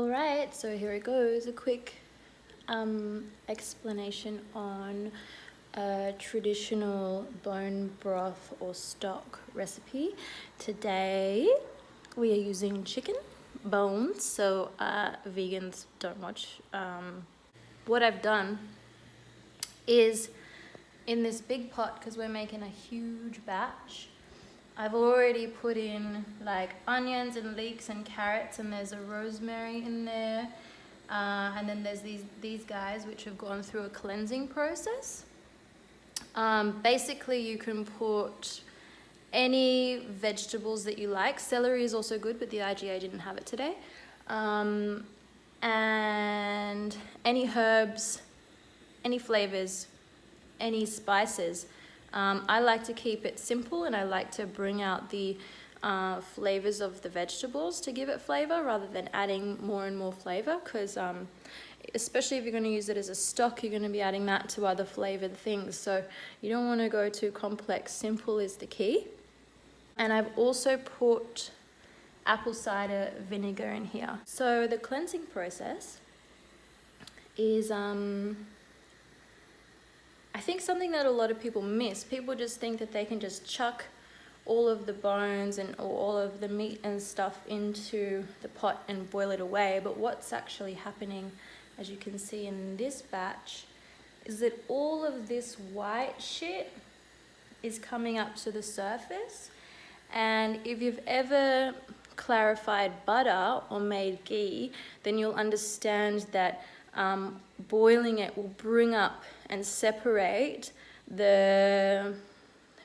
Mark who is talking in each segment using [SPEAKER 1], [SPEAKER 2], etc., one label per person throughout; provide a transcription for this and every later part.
[SPEAKER 1] Alright, so here it goes, a quick explanation on a traditional bone broth or stock recipe. Today we are using chicken bones, so vegans don't watch. What I've done is in this big pot, because we're making a huge batch, I've already put in like onions and leeks and carrots, and there's a rosemary in there, and then there's these guys which have gone through a cleansing process. Basically you can put any vegetables that you like. Celery is also good, but the IGA didn't have it today. And any herbs, any flavors, any spices. I like to keep it simple, and I like to bring out the flavors of the vegetables to give it flavor rather than adding more and more flavor, because especially if you're going to use it as a stock, you're going to be adding that to other flavored things, so you don't want to go too complex. Simple is the key. And I've also put apple cider vinegar in here. So the cleansing process is I think something that a lot of people miss. People just think that they can just chuck all of the bones and all of the meat and stuff into the pot and boil it away. But what's actually happening, as you can see in this batch, is that all of this white shit is coming up to the surface. And if you've ever clarified butter or made ghee, then you'll understand that boiling it will bring up and separate the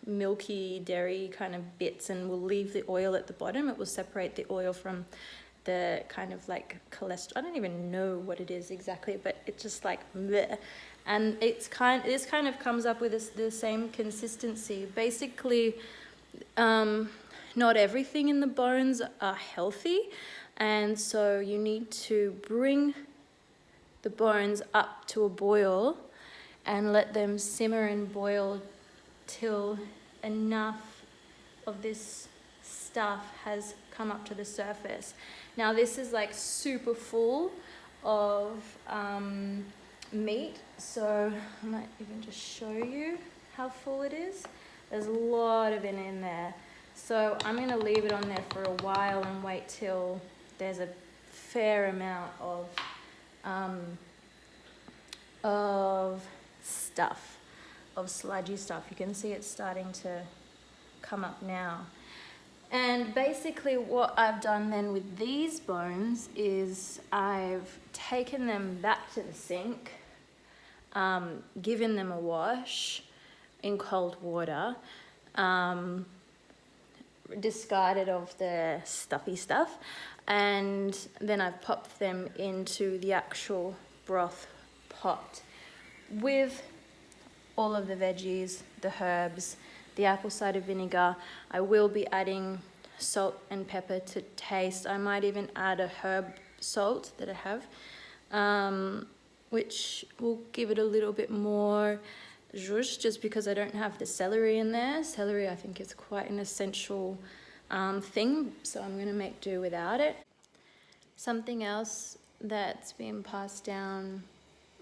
[SPEAKER 1] milky dairy kind of bits, and will leave the oil at the bottom. It will separate the oil from the kind of like cholesterol. I don't even know what it is exactly, but it's just like bleh. And this kind of comes up with the same consistency. Basically, not everything in the bones are healthy, and so you need to bring the bones up to a boil and let them simmer and boil till enough of this stuff has come up to the surface. Now this is like super full of meat, so I might even just show you how full it is. There's a lot of it in there. So I'm gonna leave it on there for a while and wait till there's a fair amount of stuff, of sludgy stuff. You can see it's starting to come up now. And basically what I've done then with these bones is I've taken them back to the sink, given them a wash in cold water, discarded of the stuffy stuff, and then I've popped them into the actual broth pot with all of the veggies, the herbs, the apple cider vinegar. I will be adding salt and pepper to taste. I might even add a herb salt that I have, which will give it a little bit more zhuzh, just because I don't have the celery in there. Celery, I think, is quite an essential thing, so I'm going to make do without it. Something else that's been passed down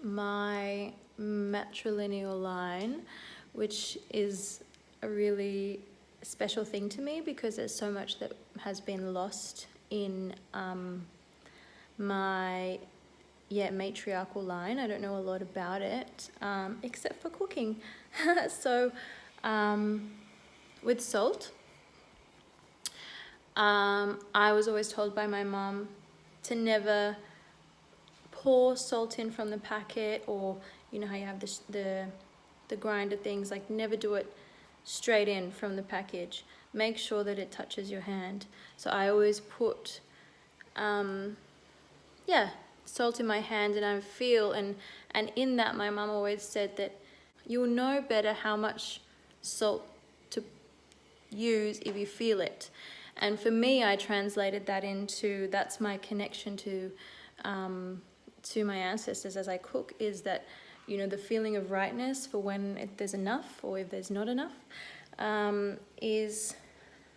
[SPEAKER 1] my matrilineal line, which is a really special thing to me, because there's so much that has been lost in my matriarchal line. I don't know a lot about it, except for cooking. So with salt, I was always told by my mum to never pour salt in from the packet, or you know how you have the grinder things, like never do it straight in from the package. Make sure that it touches your hand. So I always put salt in my hand, and I feel, and in that my mum always said that you'll know better how much salt to use if you feel it. And for me, I translated that into, that's my connection to my ancestors as I cook, is that, you know, the feeling of rightness for when there's enough or if there's not enough, is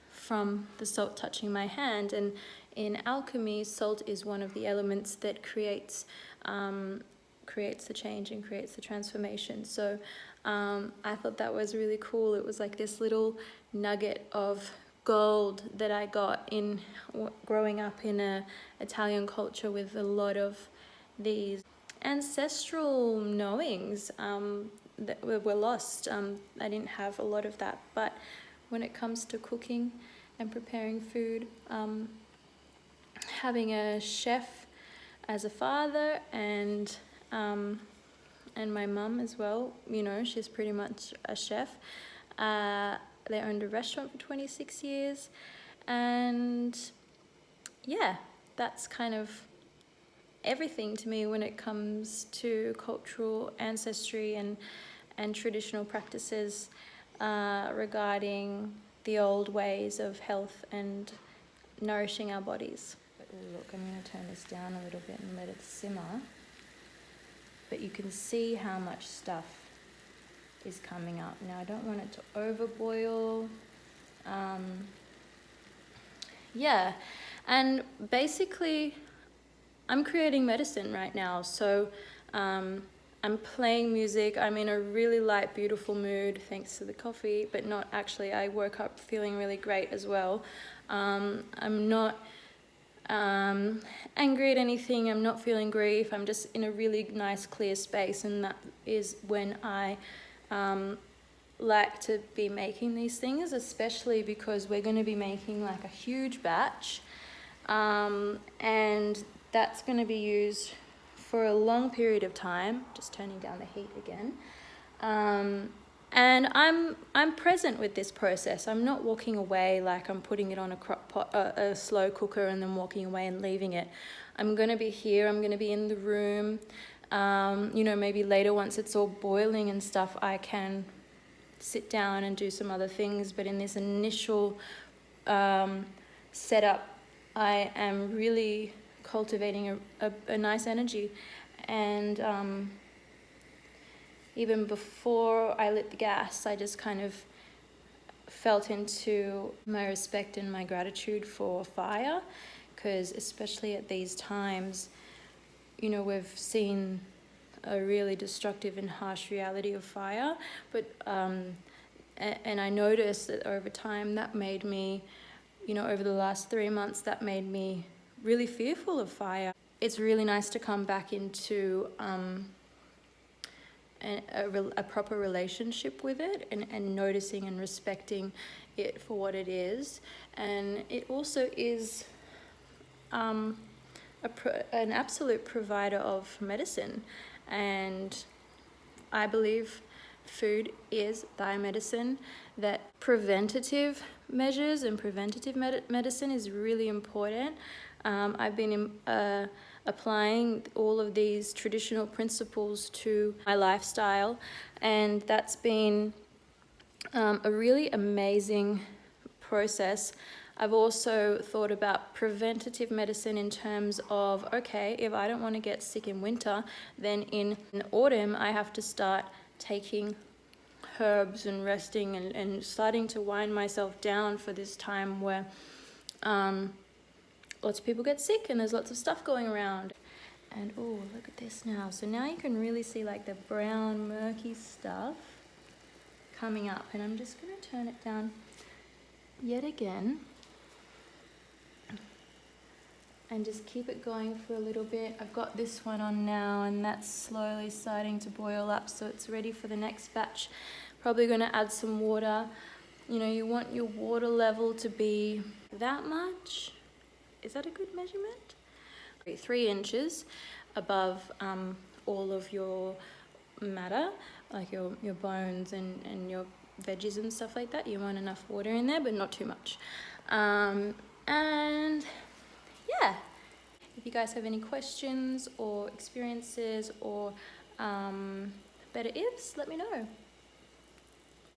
[SPEAKER 1] from the salt touching my hand. And in alchemy, salt is one of the elements that creates the change and creates the transformation. So I thought that was really cool. It was like this little nugget of gold that I got in growing up in a Italian culture with a lot of these ancestral knowings that were lost. I didn't have a lot of that, but when it comes to cooking and preparing food, having a chef as a father and my mum as well, you know, she's pretty much a chef. They owned a restaurant for 26 years, and yeah, that's kind of everything to me when it comes to cultural ancestry and traditional practices regarding the old ways of health and nourishing our bodies. Look, I'm going to turn this down a little bit and let it simmer, but you can see how much stuff is coming up. Now I don't want it to overboil. Yeah, and basically I'm creating medicine right now, so I'm playing music. I'm in a really light, beautiful mood thanks to the coffee, but not actually. I woke up feeling really great as well. I'm not angry at anything. I'm not feeling grief. I'm just in a really nice, clear space, and that is when I like to be making these things, especially because we're going to be making like a huge batch, and that's going to be used for a long period of time. Just turning down the heat again. And I'm present with this process. I'm not walking away like I'm putting it on a crock pot, a slow cooker, and then walking away and leaving it. I'm going to be here. I'm going to be in the room. You know, maybe later once it's all boiling and stuff, I can sit down and do some other things. But in this initial setup, I am really cultivating a nice energy. And even before I lit the gas, I just kind of felt into my respect and my gratitude for fire, because especially at these times, you know, we've seen a really destructive and harsh reality of fire, but and I noticed that over time that made me, you know, over the last 3 months, that made me really fearful of fire. It's really nice to come back into a proper relationship with it, and noticing and respecting it for what it is. And it also is an absolute provider of medicine, and I believe food is thy medicine, that preventative measures and preventative medicine is really important. I've been applying all of these traditional principles to my lifestyle, and that's been a really amazing process. I've also thought about preventative medicine in terms of, okay, if I don't want to get sick in winter, then in autumn I have to start taking herbs and resting and starting to wind myself down for this time where lots of people get sick and there's lots of stuff going around. And oh, look at this now. So now you can really see like the brown murky stuff coming up, and I'm just going to turn it down yet again and just keep it going for a little bit. I've got this one on now, and that's slowly starting to boil up, so it's ready for the next batch. Probably going to add some water. You know, you want your water level to be that much. Is that a good measurement? 3 inches above all of your matter, like your bones and your veggies and stuff like that. You want enough water in there, but not too much. And yeah, if you guys have any questions or experiences or better ifs, let me know.